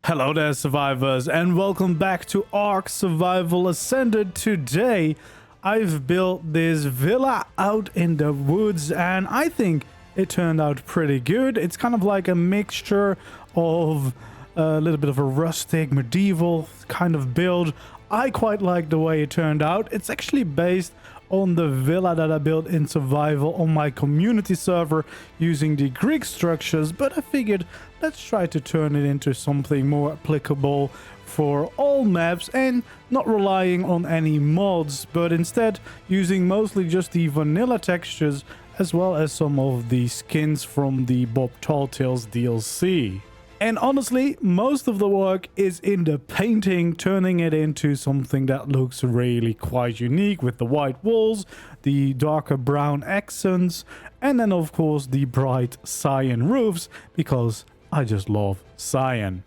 Hello there, survivors, and welcome back to ARK Survival Ascended. Today, I've built this villa out in the woods, and I think it turned out pretty good. It's kind of like a mixture of a little bit of a rustic, medieval kind of build. I quite like the way it turned out. It's actually based on the villa that I built in survival on my community server using the Greek structures, but I figured let's try to turn it into something more applicable for all maps and not relying on any mods, but instead using mostly just the vanilla textures as well as some of the skins from the Bob Talltales DLC. And honestly, most of the work is in the painting, turning it into something that looks really quite unique with the white walls, the darker brown accents, and then of course the bright cyan roofs, because I just love cyan.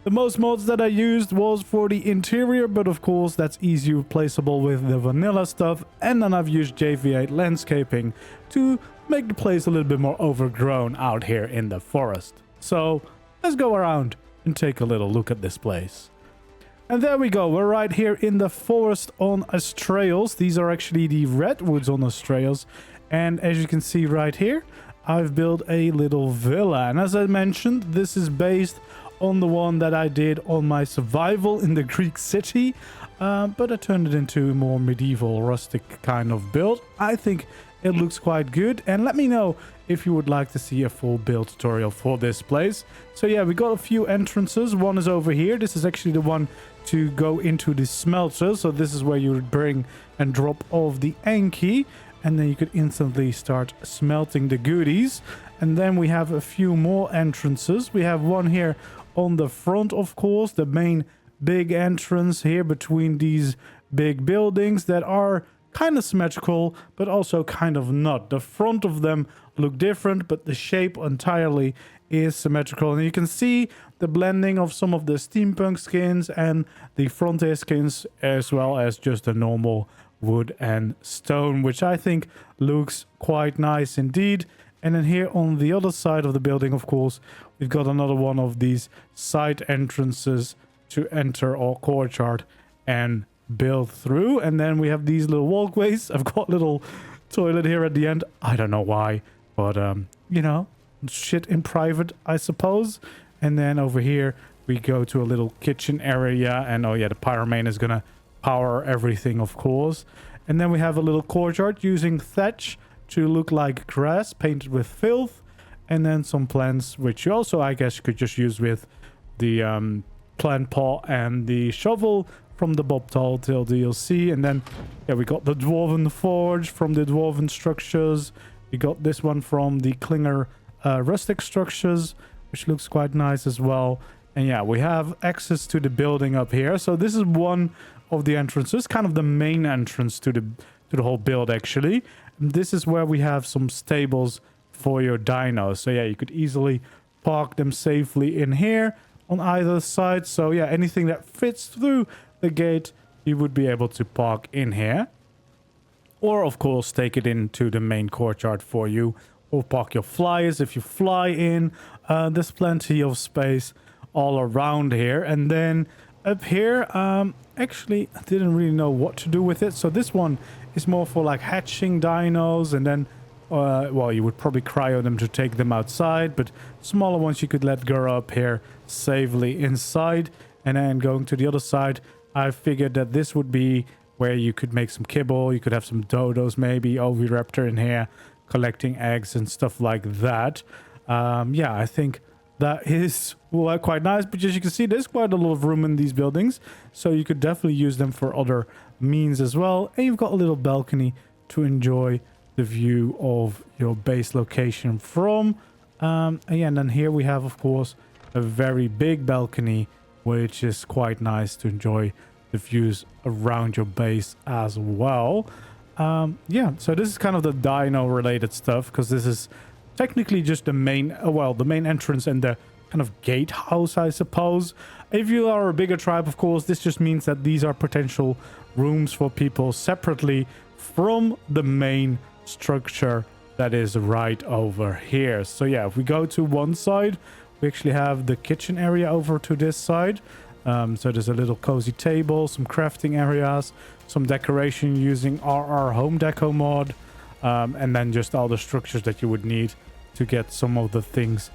The most mods that I used was for the interior, but of course that's easy replaceable with the vanilla stuff, and then I've used JV8 landscaping to make the place a little bit more overgrown out here in the forest. So let's go around and take a little look at this place. And there we go, we're right here in the forest on Astraeos. These are actually the redwoods on Astraeos. And as you can see right here, I've built a little villa. And as I mentioned, this is based on the one that I did on my survival in the Greek city. But I turned it into a more medieval, rustic kind of build. I think it looks quite good, and let me know if you would like to see a full build tutorial for this place. So yeah, we got a few entrances. One is over here. This is actually the one to go into the smelter. So this is where you would bring and drop off the Anki, and then you could instantly start smelting the goodies. And then we have a few more entrances. We have one here on the front, of course, the main big entrance here between these big buildings that are kind of symmetrical, but also kind of not. The front of them look different, but the shape entirely is symmetrical. And you can see the blending of some of the steampunk skins and the frontier skins, as well as just the normal wood and stone, which I think looks quite nice indeed. And then here on the other side of the building, of course, we've got another one of these side entrances to enter our courtyard and build through. And then we have these little walkways. I've got a little toilet here at the end. I don't know why, but you know, shit in private, I suppose. And then over here we go to a little kitchen area, and oh yeah, the pyromane is gonna power everything, of course. And then we have a little courtyard using thatch to look like grass painted with filth, and then some plants, which you also, I guess, could just use with the plant pot and the shovel from the Bob Talltale DLC. And then yeah, we got the Dwarven Forge from the Dwarven Structures. We got this one from the Klinger Rustic Structures, which looks quite nice as well. And yeah, we have access to the building up here. So this is one of the entrances, kind of the main entrance to the whole build, actually. And this is where we have some stables for your dinos. So yeah, you could easily park them safely in here on either side. So yeah, anything that fits through the gate, you would be able to park in here, or of course take it into the main courtyard for you, or park your flyers if you fly in. There's plenty of space all around here. And then up here, actually I didn't really know what to do with it, so this one is more for like hatching dinos, and then well, you would probably cryo them to take them outside, but smaller ones you could let grow up here safely inside. And then going to the other side, I figured that this would be where you could make some kibble. You could have some dodos, maybe oviraptor in here collecting eggs and stuff like that. Yeah, I think that is quite nice, but as you can see, there's quite a lot of room in these buildings, so you could definitely use them for other means as well. And you've got a little balcony to enjoy the view of your base location from. And then here we have, of course, a very big balcony, which is quite nice to enjoy the views around your base as well. Yeah, so this is kind of the dino related stuff, because this is technically just the main, well, the main entrance and the kind of gatehouse, I suppose. If you are a bigger tribe, of course, this just means that these are potential rooms for people separately from the main structure that is right over here. So yeah, if we go to one side, we actually have the kitchen area over to this side. So there's a little cozy table, some crafting areas, some decoration using RR Home Deco mod, and then just all the structures that you would need to get some of the things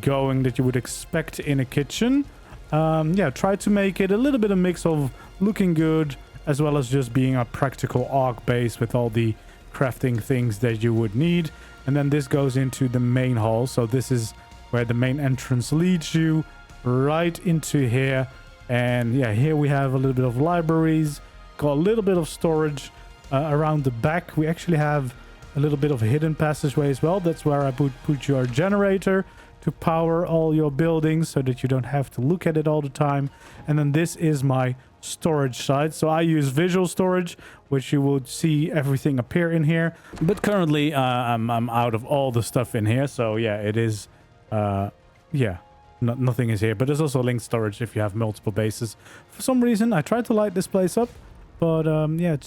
going that you would expect in a kitchen. Yeah, try to make it a little bit of mix of looking good as well as just being a practical ARK base with all the crafting things that you would need. And then this goes into the main hall. So this is where the main entrance leads you right into here. And yeah, here we have a little bit of libraries, got a little bit of storage around the back. We actually have a little bit of a hidden passageway as well. That's where I would put your generator to power all your buildings so that you don't have to look at it all the time. And then this is my storage side. So I use visual storage, which you would see everything appear in here. But currently I'm out of all the stuff in here. So yeah, it is, yeah. Nothing is here, but there's also linked storage if you have multiple bases. For some reason, I tried to light this place up, but yeah,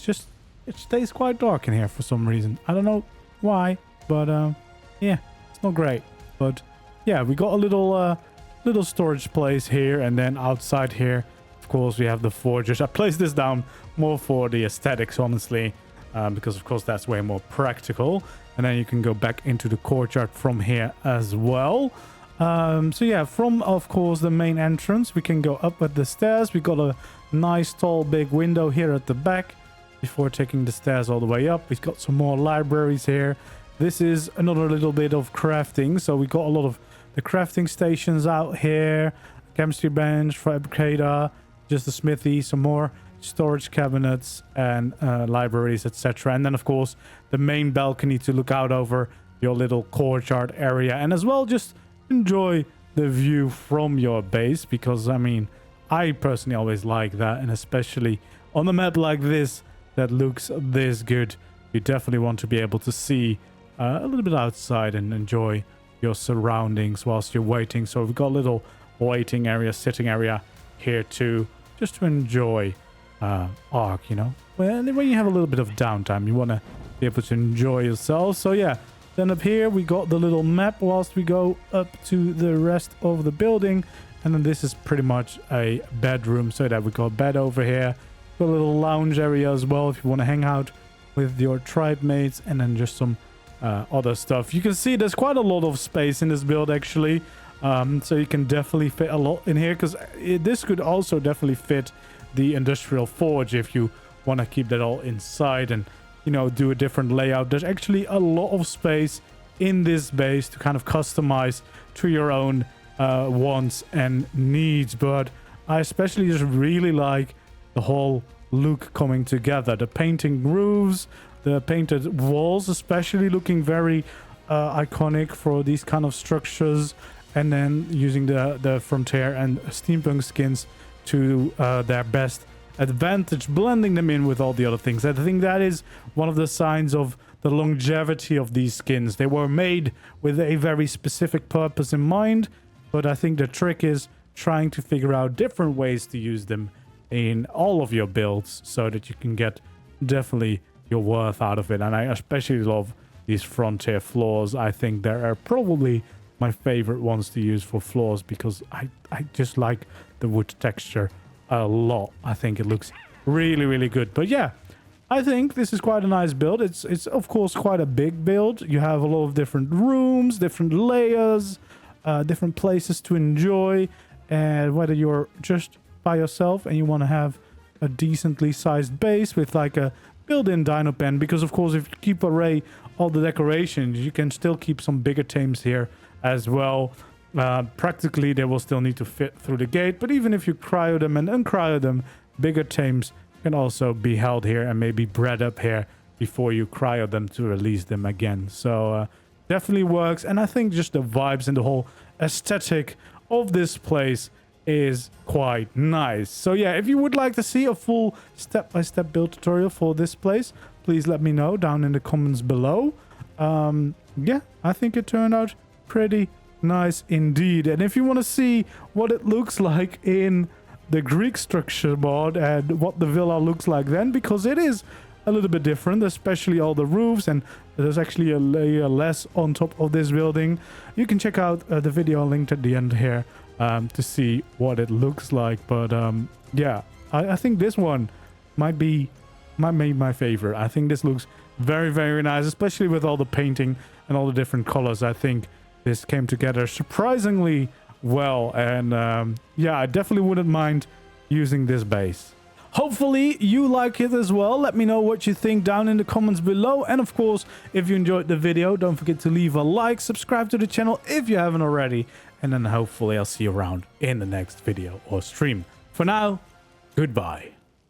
it stays quite dark in here for some reason. I don't know why, but yeah, it's not great. But yeah, we got a little storage place here, and then outside here, of course, we have the forgers. I placed this down more for the aesthetics, honestly, because of course that's way more practical. And then you can go back into the courtyard from here as well. So yeah, from of course the main entrance we can go up with the stairs. We got a nice tall big window here at the back before taking the stairs all the way up. We've got some more libraries here. This is another little bit of crafting, so we got a lot of the crafting stations out here, chemistry bench, fabricator, just the smithy, some more storage cabinets and libraries, etc. And then of course the main balcony to look out over your little courtyard area, and as well just enjoy the view from your base, because I mean I personally always like that, and especially on a map like this that looks this good, you definitely want to be able to see a little bit outside and enjoy your surroundings whilst you're waiting. So we've got a little waiting area, sitting area here too, just to enjoy ARK, you know, when you have a little bit of downtime, you want to be able to enjoy yourself. So yeah, then up here we got the little map whilst we go up to the rest of the building. And then this is pretty much a bedroom, so that we got a bed over here. Got a little lounge area as well if you want to hang out with your tribe mates, and then just some other stuff. You can see there's quite a lot of space in this build actually. So you can definitely fit a lot in here, because this could also definitely fit the industrial forge if you want to keep that all inside and, you know, do a different layout. There's actually a lot of space in this base to kind of customize to your own wants and needs. But I especially just really like the whole look coming together. The painting roofs, the painted walls especially, looking very iconic for these kind of structures. And then using the frontier and steampunk skins to their best advantage, blending them in with all the other things. I think that is one of the signs of the longevity of these skins. They were made with a very specific purpose in mind, but I think the trick is trying to figure out different ways to use them in all of your builds so that you can get definitely your worth out of it. And I especially love these frontier floors. I think they are probably my favorite ones to use for floors, because I just like the wood texture a lot. I think it looks really, really good. But yeah, I think this is quite a nice build. It's of course quite a big build. You have a lot of different rooms, different layers, different places to enjoy. And whether you're just by yourself and you want to have a decently sized base with like a built-in dino pen, because of course if you keep array all the decorations, you can still keep some bigger tames here as well. Practically they will still need to fit through the gate, but even if you cryo them and uncryo them, bigger tames can also be held here and maybe bred up here before you cryo them to release them again. So definitely works. And I think just the vibes and the whole aesthetic of this place is quite nice. So yeah, if you would like to see a full step-by-step build tutorial for this place, please let me know down in the comments below. Yeah, I think it turned out pretty nice indeed. And if you want to see what it looks like in the Greek structure mod and what the villa looks like then, because it is a little bit different, especially all the roofs, and there's actually a layer less on top of this building. You can check out the video linked at the end here to see what it looks like. But yeah, I think this one might be my favorite. I think this looks very, very nice, especially with all the painting and all the different colors. I think this came together surprisingly well, and yeah, I definitely wouldn't mind using this base. Hopefully you like it as well. Let me know what you think down in the comments below. And of course, if you enjoyed the video, don't forget to leave a like, subscribe to the channel if you haven't already. And then hopefully I'll see you around in the next video or stream. For now, goodbye.